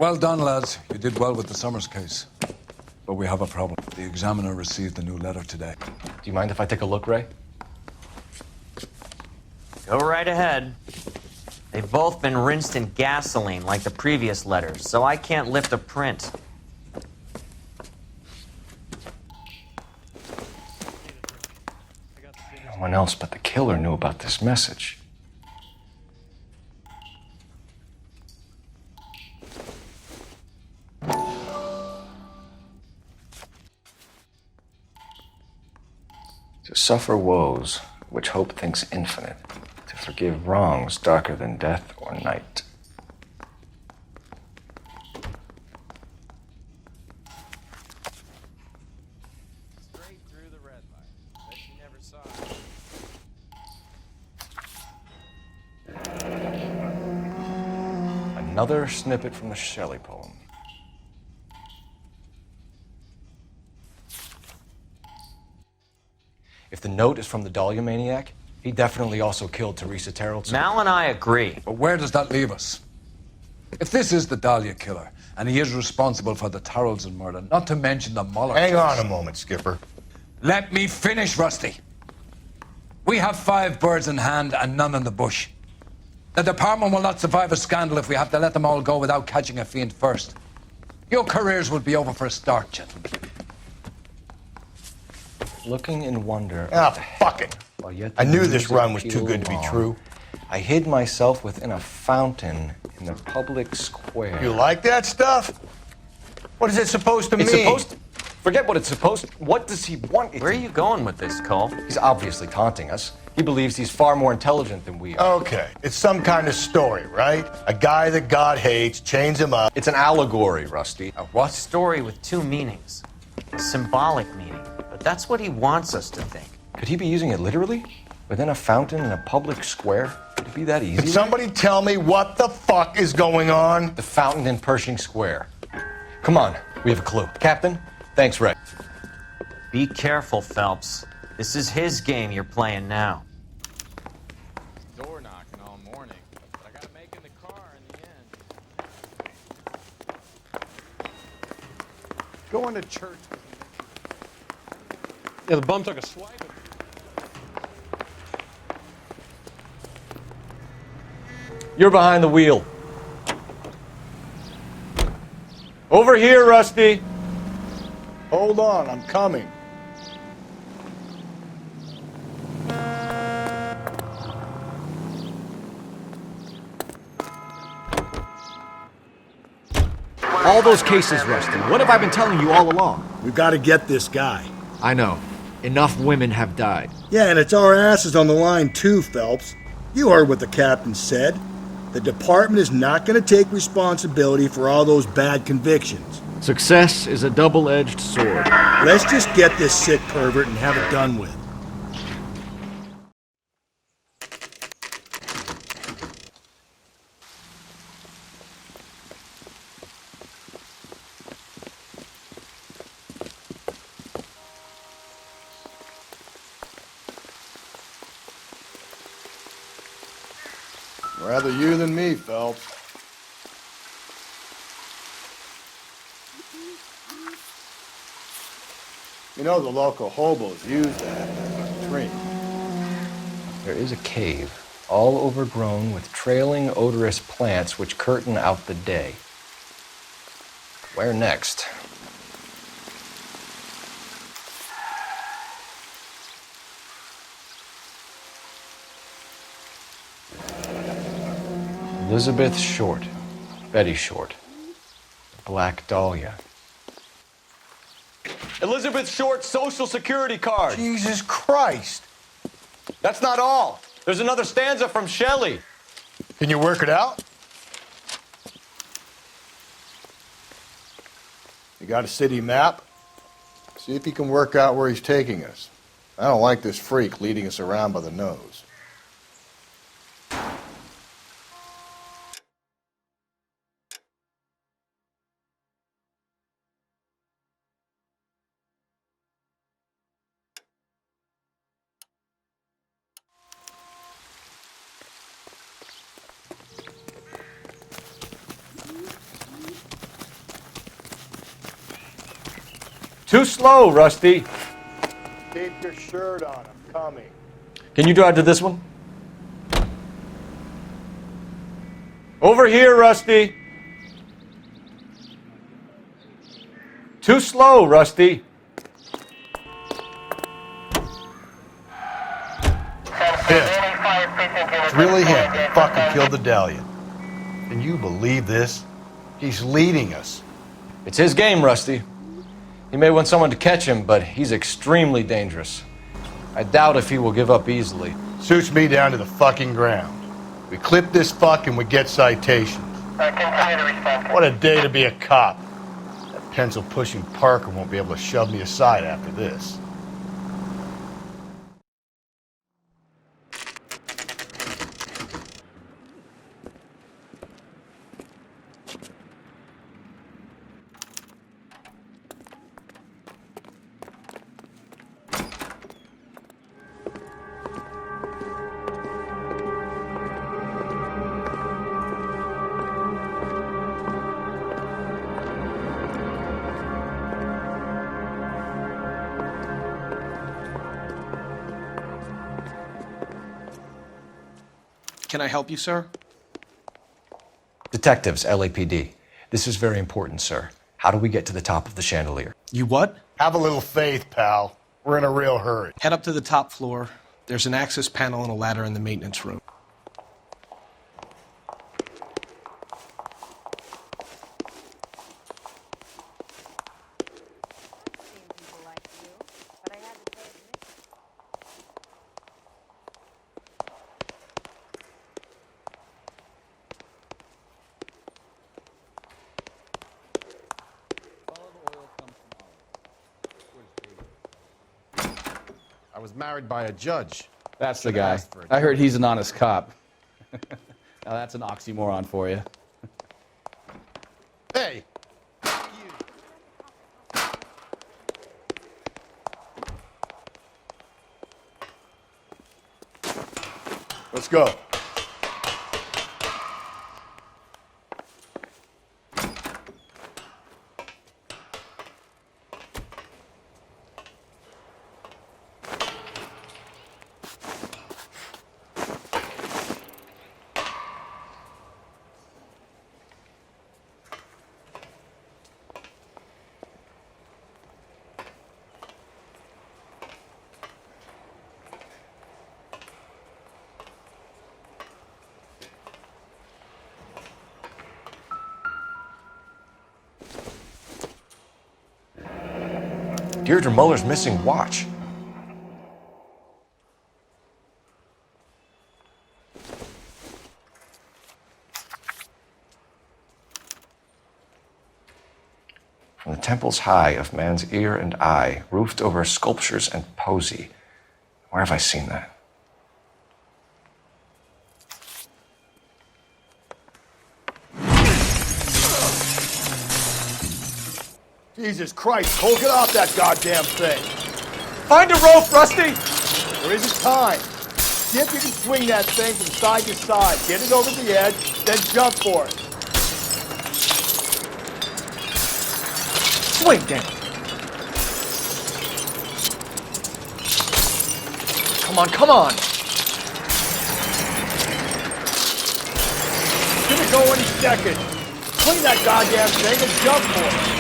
Well done, lads. You did well with the Summers case. But we have a problem. The examiner received a new letter today. Do you mind if I take a look, Ray? Go right ahead. They've both been rinsed in gasoline like the previous letters, so I can't lift a print. No one else but the killer knew about this message. To suffer woes which hope thinks infinite, to forgive wrongs darker than death or night. Straight through the red light. Bet you never saw it. Another snippet from the Shelley poem. If the note is from the Dahlia maniac, he definitely also killed Teresa Terrellson. Mal and I agree. But where does that leave us? If this is the Dahlia killer, and he is responsible for the Tarrelson murder, not to mention the Muller Hang case. on a moment, Skipper. Let me finish, Rusty. We have 5 birds in hand and none in the bush. The department will not survive a scandal if we have to let them all go without catching a fiend first. Your careers will be over for a start, gentlemen. Looking in wonder. Ah, fuck it. While yet I the knew this music run was too pealed good to be on, true. I hid myself within a fountain in the public square. You like that stuff? What is it supposed to It's mean? supposed to... Forget what it's supposed to... What does he want? Where are you going with this, Cole? He's obviously taunting us. He believes he's far more intelligent than we are. Okay, it's some kind of story, right? A guy that God hates, chains him up. It's an allegory, Rusty. A what? Story with 2 meanings. A symbolic meaning. But that's what he wants us to think. Could he be using it literally? Within a fountain in a public square? Could it be that easy? Can somebody tell me what the fuck is going on? The fountain in Pershing Square. Come on, we have a clue. Captain, thanks, Ray. Be careful, Phelps. This is his game you're playing now. Door knocking all morning, but I gotta make in the car in the end. Going to church. Yeah, the bum took a swipe at me. You're behind the wheel. Over here, Rusty. Hold on, I'm coming. All those cases, Rusty. What have I been telling you all along? We've got to get this guy. I know. Enough women have died. Yeah, and it's our asses on the line too, Phelps. You heard what the captain said. The department is not going to take responsibility for all those bad convictions. Success is a double-edged sword. Let's just get this sick pervert and have it done with. Rather you than me, Phelps. You know the local hobos use that as a tree. There is a cave, all overgrown with trailing, odorous plants which curtain out the day. Where next? Elizabeth Short, Betty Short, Black Dahlia. Elizabeth Short's social security card. Jesus Christ. That's not all. There's another stanza from Shelley. Can you work it out? You got a city map? See if you can work out where he's taking us. I don't like this freak leading us around by the nose. Too slow, Rusty. Keep your shirt on. I'm coming. Can you drive to this one? Over here, Rusty. Too slow, Rusty. It's really him that fucking killed the Dahlia. Can you believe this? He's leading us. It's his game, Rusty. He may want someone to catch him, but he's extremely dangerous. I doubt if he will give up easily. Suits me down to the fucking ground. We clip this fuck and we get citations. Continue to respond. What a day to be a cop. That pencil-pushing Parker won't be able to shove me aside after this. Can I help you, sir? Detectives, LAPD. This is very important, sir. How do we get to the top of the chandelier? You what? Have a little faith, pal. We're in a real hurry. Head up to the top floor. There's an access panel and a ladder in the maintenance room. I was married by a judge. That's the Should've guy. asked for a I heard he's an honest cop. Now that's an oxymoron for you. Hey! Let's go. Deirdre Muller's missing watch. From the temples high of man's ear and eye, roofed over sculptures and poesy. Where have I seen that? Jesus Christ, Cole, get off that goddamn thing. Find a rope, Rusty! There isn't time. See if you can swing that thing from side to side. Get it over the edge, then jump for it. Swing, Dan. Come on, come on! It's gonna go any second. Swing that goddamn thing and jump for it.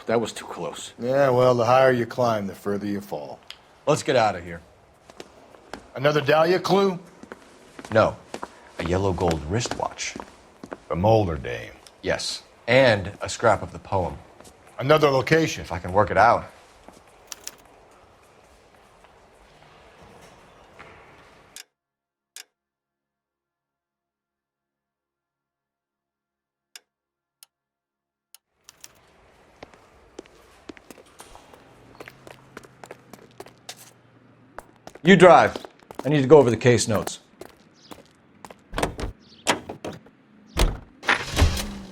That was too close. Yeah, well, the higher you climb, the further you fall. Let's get out of here. Another Dahlia clue? No, a yellow gold wristwatch. The Mulder dame. Yes, and a scrap of the poem. Another location. If I can work it out. You drive. I need to go over the case notes.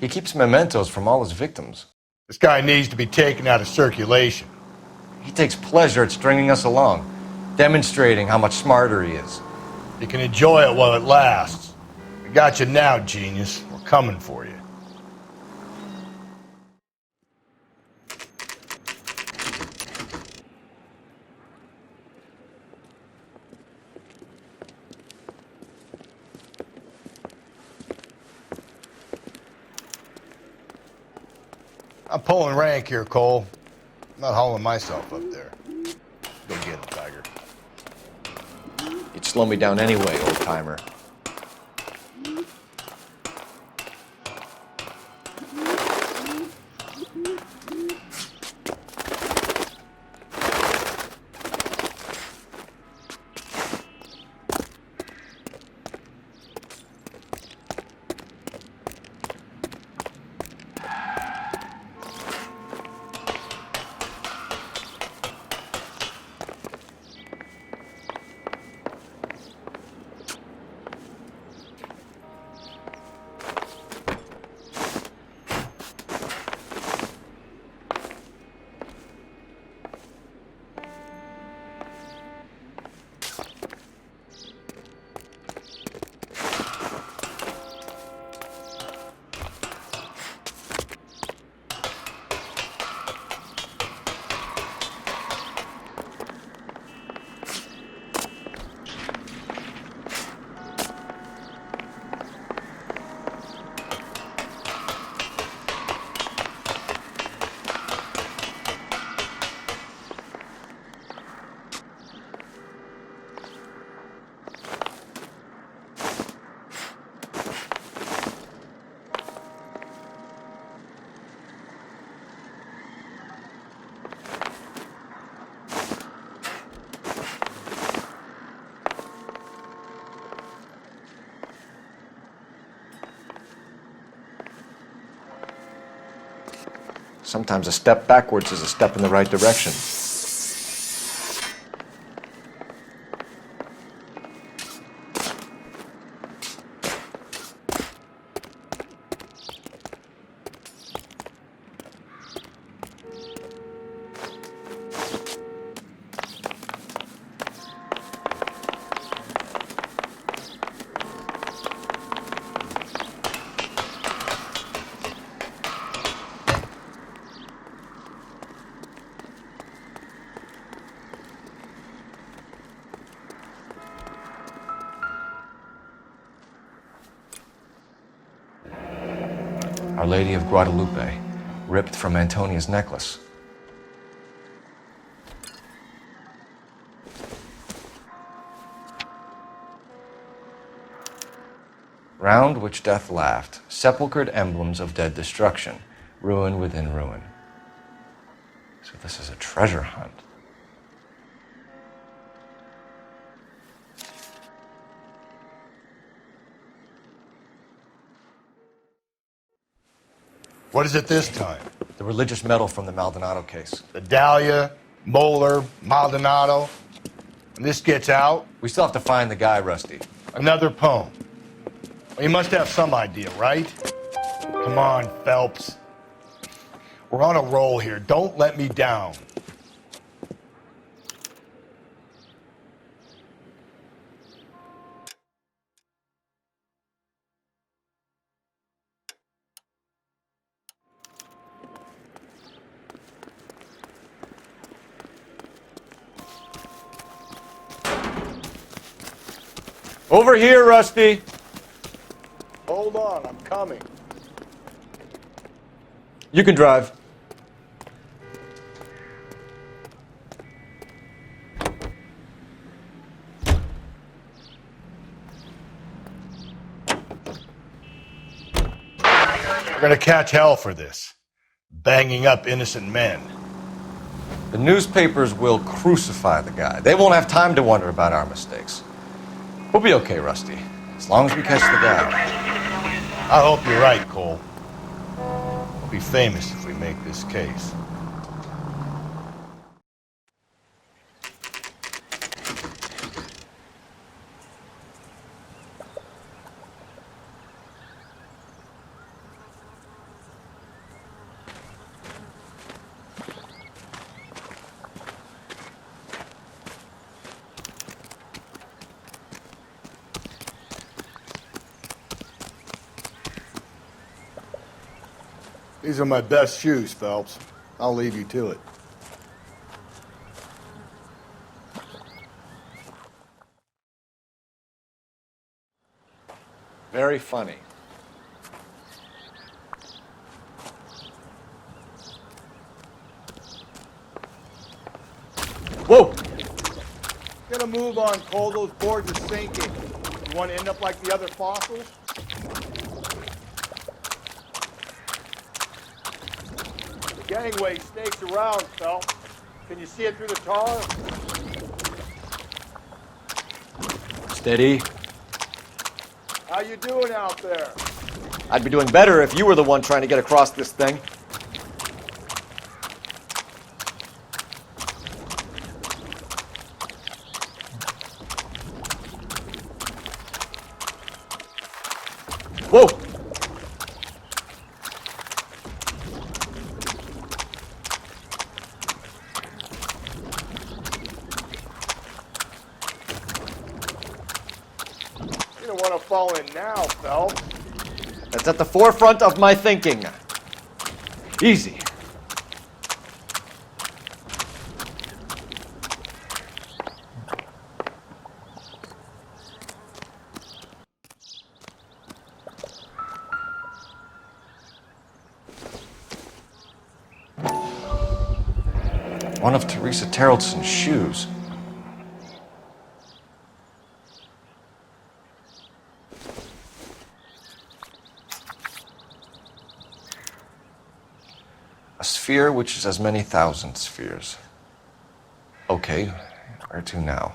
He keeps mementos from all his victims. This guy needs to be taken out of circulation. He takes pleasure at stringing us along, demonstrating how much smarter he is. You can enjoy it while it lasts. We got you now, genius. We're coming for you. I'm pulling rank here, Cole. I'm not hauling myself up there. Go get him, Tiger. You'd slow me down anyway, old-timer. Sometimes a step backwards is a step in the right direction. Our Lady of Guadalupe, ripped from Antonia's necklace. Round which death laughed, sepulchred emblems of dead destruction, ruin within ruin. So this is a treasure hunt. What is it this time? The religious medal from the Maldonado case. The Dahlia, Moeller, Maldonado. When this gets out, We still have to find the guy, Rusty. another poem. Well, you must have some idea, right? Come on, Phelps. We're on a roll here. Don't let me down. Over here, Rusty. Hold on, I'm coming. You can drive. We're gonna catch hell for this. Banging up innocent men. The newspapers will crucify the guy. They won't have time to wonder about our mistakes. We'll be okay, Rusty, as long as we catch the guy. I hope you're right, Cole. We'll be famous if we make this case. These are my best shoes, Phelps. I'll leave you to it. Very funny. Whoa! Get a move on, Cole. Those boards are sinking. You want to end up like the other fossils? The gangway snakes around, Phelps. Can you see it through the tar? Steady. How you doing out there? I'd be doing better if you were the one trying to get across this thing. Whoa! You don't want to fall in now, Phelps. That's at the forefront of my thinking. Easy. One of Teresa Terreldson's shoes. A sphere which is as many thousand spheres. Okay, where to now?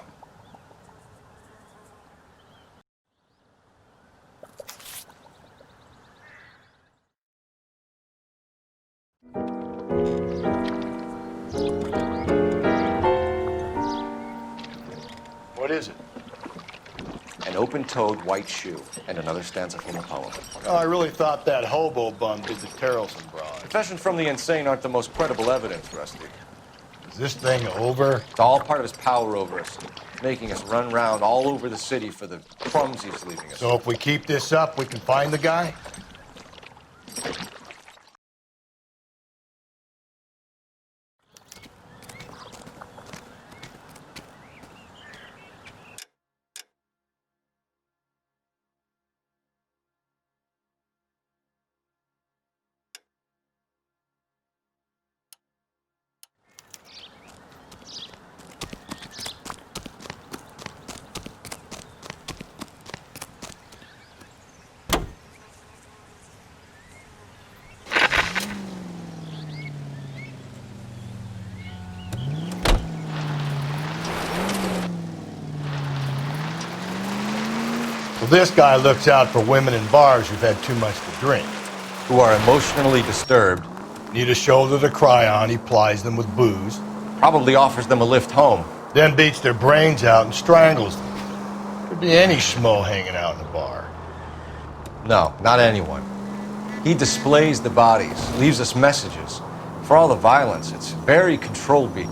What is it? An open-toed white shoe, and another stanza from a poem. Oh, I really thought that hobo bum did the Terrelson broad. Confession from the insane aren't the most credible evidence, Rusty. Is this thing over? It's all part of his power over us, making us run round all over the city for the crumbs he's leaving us. So if we keep this up, we can find the guy? Well, this guy looks out for women in bars who've had too much to drink. Who are emotionally disturbed. Need a shoulder to cry on, he plies them with booze. Probably offers them a lift home. Then beats their brains out and strangles them. Could be any schmo hanging out in the bar. No, not anyone. He displays the bodies, leaves us messages. For all the violence, it's very controlled beat.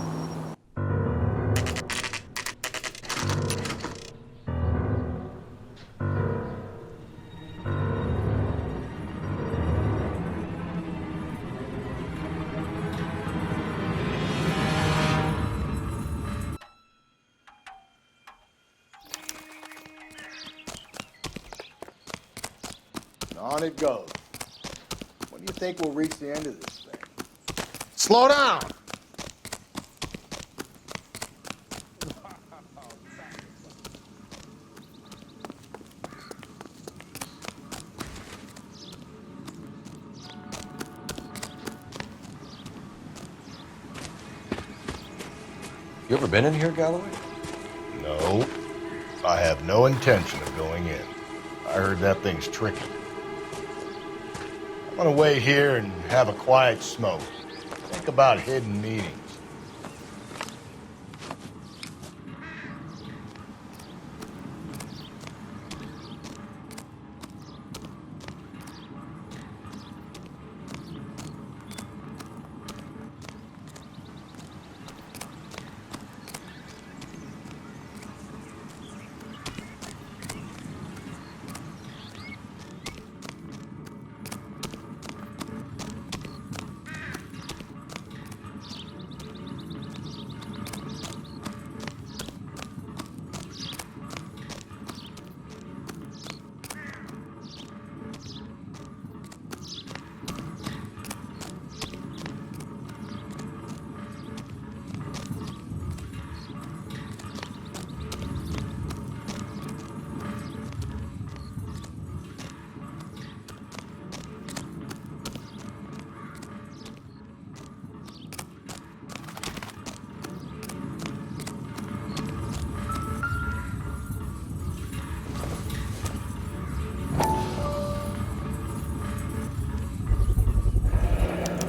On it goes. When do you think we'll reach the end of this thing? Slow down. You ever been in here, Galloway? No. I have no intention of going in. I heard that thing's tricky. I'm gonna wait here and have a quiet smoke. Think about hidden meetings.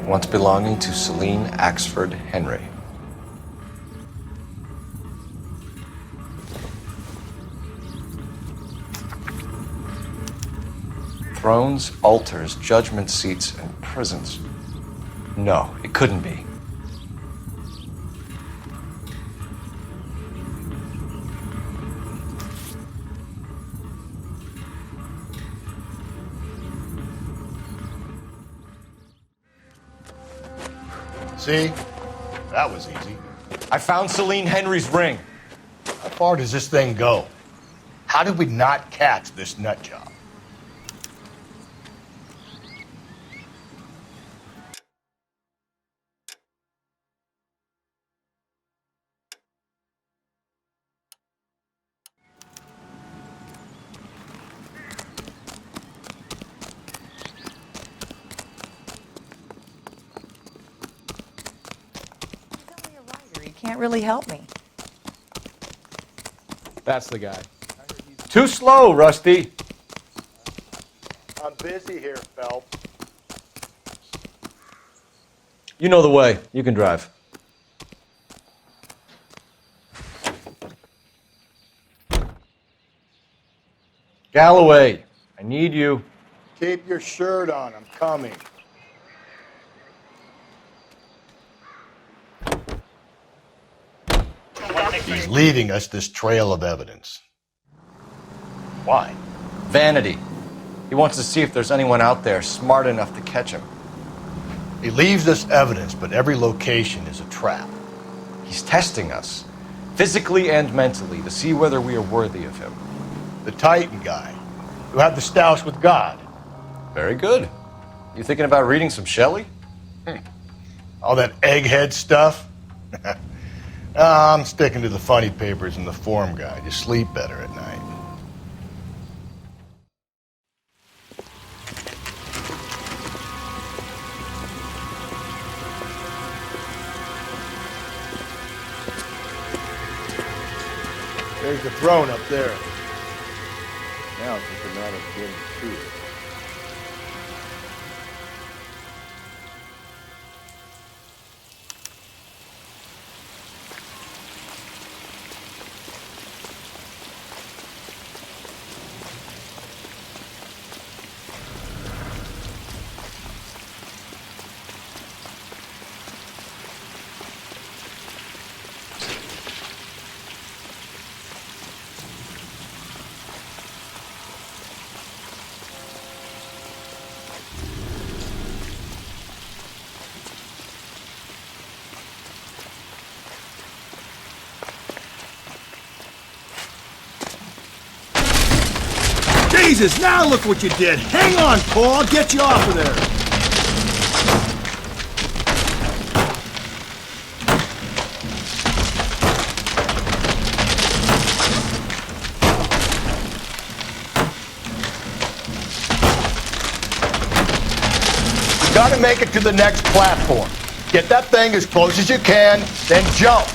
once belonging to Celine Axford Henry. Thrones, altars, judgment seats, and prisons. No, it couldn't be. See? That was easy. I found Celine Henry's ring. How far does this thing go? How did we not catch this nut job? He can't really help me. That's the guy. Too slow, Rusty. I'm busy here, Phelps. You know the way. You can drive. Galloway, I need you. Keep your shirt on. I'm coming. He's leaving us this trail of evidence. Why? Vanity. He wants to see if there's anyone out there smart enough to catch him. He leaves us evidence, but every location is a trap. He's testing us, physically and mentally, to see whether we are worthy of him. The Titan guy, who had the stoush with God. Very good. You thinking about reading some Shelley? All that egghead stuff? I'm sticking to the funny papers and the form guide. You sleep better at night. There's the throne up there. Now it's just a matter of getting to it. Jesus, now look what you did. Hang on, Cole. I'll get you off of there. You gotta make it to the next platform. Get that thing as close as you can, then jump.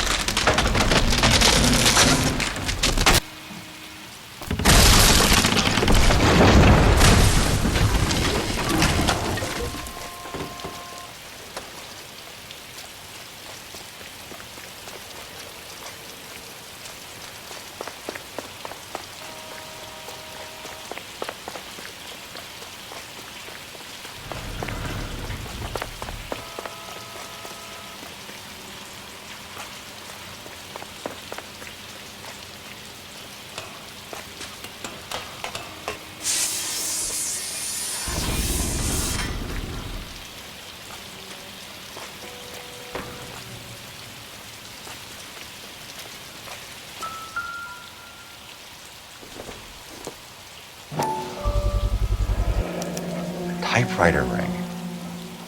Typewriter ring.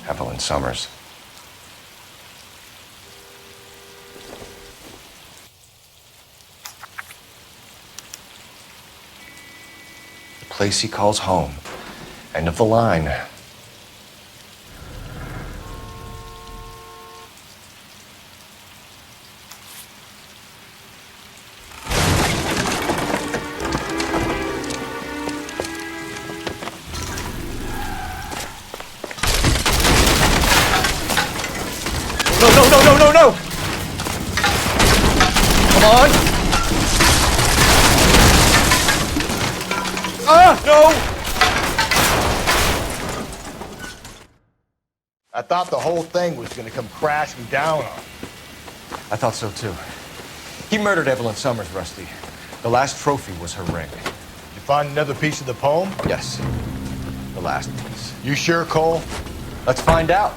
Evelyn Summers. The place he calls home. End of the line. no! Come on! Ah, no! I thought the whole thing was gonna come crashing down on him. I thought so too. He murdered Evelyn Summers, Rusty. The last trophy was her ring. Did you find another piece of the poem? Yes. The last piece. You sure, Cole? Let's find out.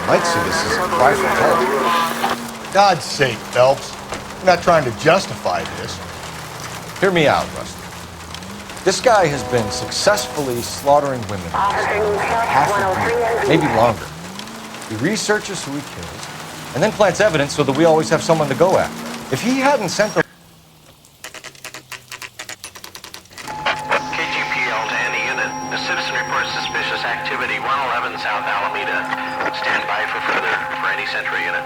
Might see this as a cry for help. God's sake, Phelps. I'm not trying to justify this. Hear me out, Rusty. This guy has been successfully slaughtering women for half a year, maybe longer. He researches who he kills, and then plants evidence so that we always have someone to go after. If he hadn't sent the... KGPL to any unit. A citizen reports suspicious activity 111 South Alameda. Stand by for further for any Sentry unit.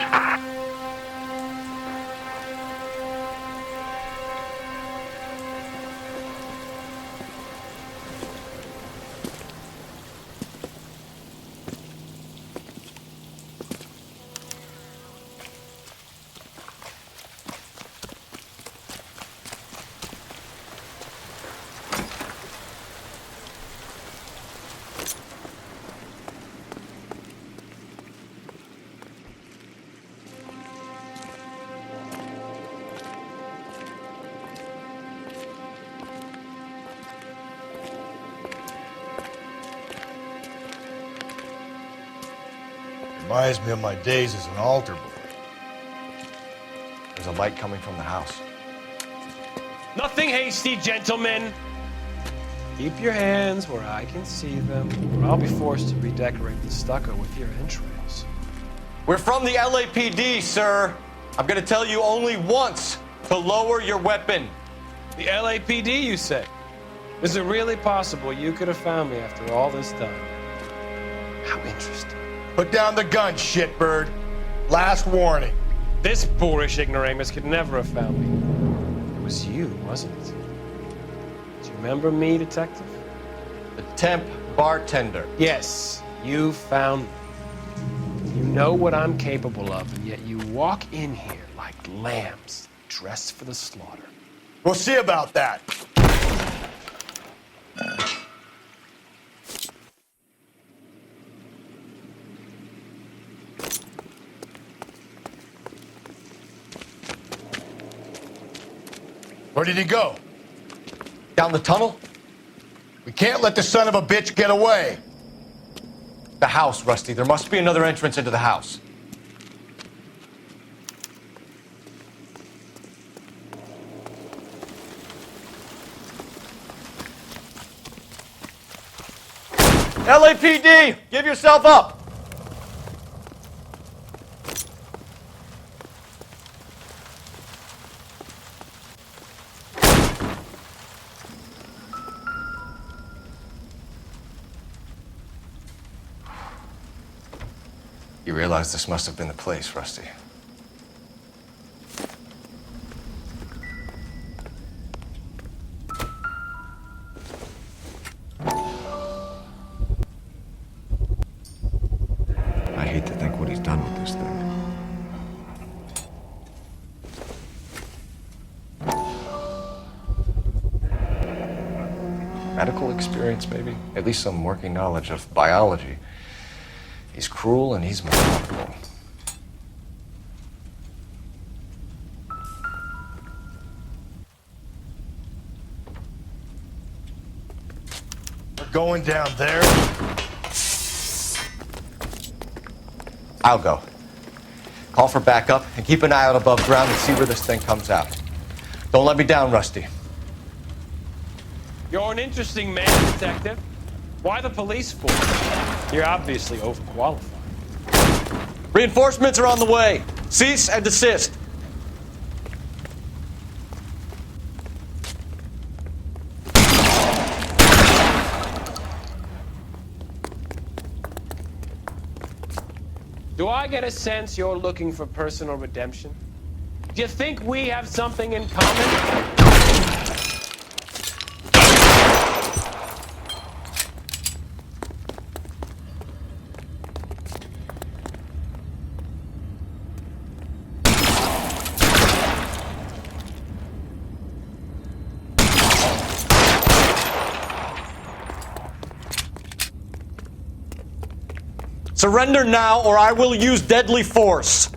Reminds me of my days as an altar boy. There's a light coming from the house. Nothing hasty, gentlemen. Keep your hands where I can see them, or I'll be forced to redecorate the stucco with your entrails. We're from the LAPD, sir. I'm gonna tell you only once to lower your weapon. The LAPD, you say? Is it really possible you could have found me after all this time? How interesting. Put down the gun, shitbird. Last warning. This boorish ignoramus could never have found me. It was you, wasn't it? Do you remember me, detective? The temp bartender. Yes, you found me. You know what I'm capable of, and yet you walk in here like lambs dressed for the slaughter. We'll see about that. Where did he go? Down the tunnel? We can't let the son of a bitch get away. The house, Rusty. There must be another entrance into the house. LAPD! Give yourself up! You realize this must have been the place, Rusty. I hate to think what he's done with this thing. Medical experience, maybe? At least some working knowledge of biology. He's cruel and he's methodical. We're going down there. I'll go. Call for backup and keep an eye out above ground and see where this thing comes out. Don't let me down, Rusty. You're an interesting man, detective. Why the police force? You're obviously overqualified. Reinforcements are on the way. Cease and desist. Do I get a sense you're looking for personal redemption? Do you think we have something in common? Surrender now, or I will use deadly force.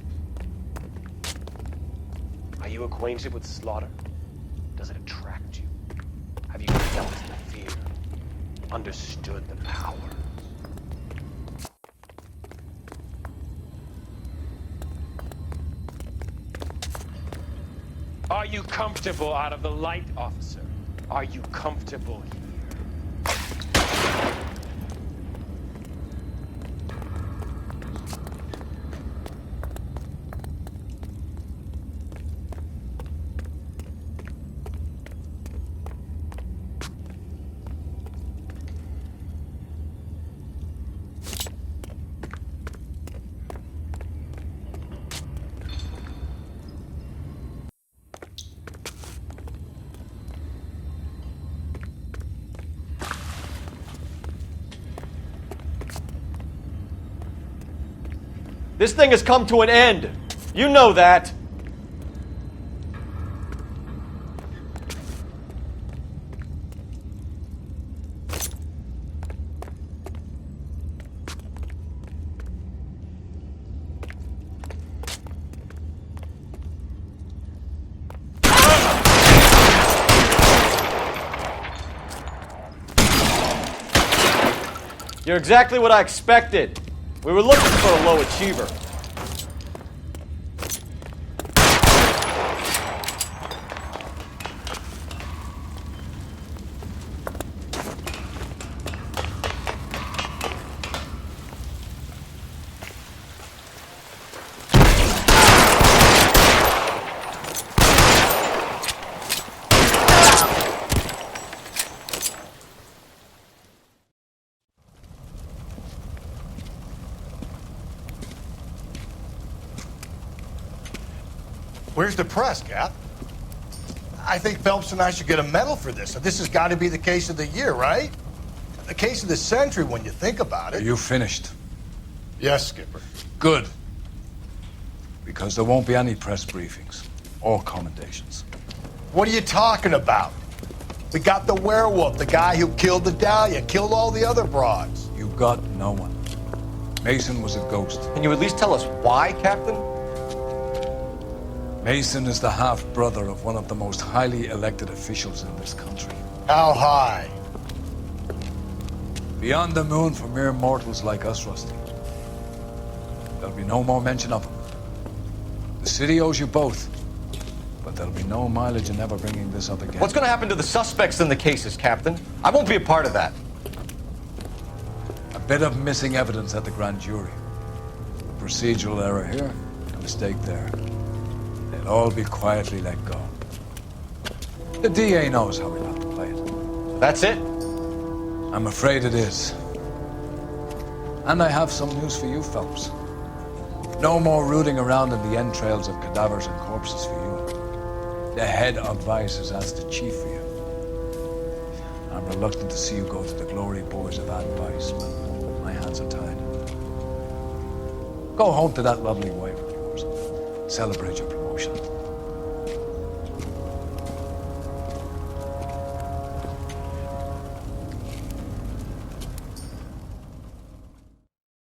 Are you acquainted with slaughter? Does it attract you? Have you felt the fear? Understood the power? Are you comfortable out of the light, officer? Are you comfortable here? This thing has come to an end. You know that. You're exactly what I expected. We were looking for a low achiever. Where's the press, Cap? I think Phelps and I should get a medal for this. This has got to be the case of the year, right? The case of the century when you think about it. Are you finished? Yes, Skipper. Good. Because there won't be any press briefings or commendations. What are you talking about? We got the werewolf, the guy who killed the Dahlia, killed all the other broads. You got no one. Mason was a ghost. Can you at least tell us why, Captain? Mason is the half-brother of one of the most highly elected officials in this country. How high? Beyond the moon for mere mortals like us, Rusty. There'll be no more mention of him. The city owes you both, but there'll be no mileage in ever bringing this up again. What's going to happen to the suspects in the cases, Captain? I won't be a part of that. A bit of missing evidence at the grand jury. A procedural error here, a mistake there. They'll all be quietly let go. The DA knows how we have to play it. That's it? I'm afraid it is. And I have some news for you, Phelps. No more rooting around in the entrails of cadavers and corpses for you. The head of Vice has asked the chief for you. I'm reluctant to see you go to the glory boys of advice, but my hands are tied. Go home to that lovely wife of yours. Celebrate your promotion.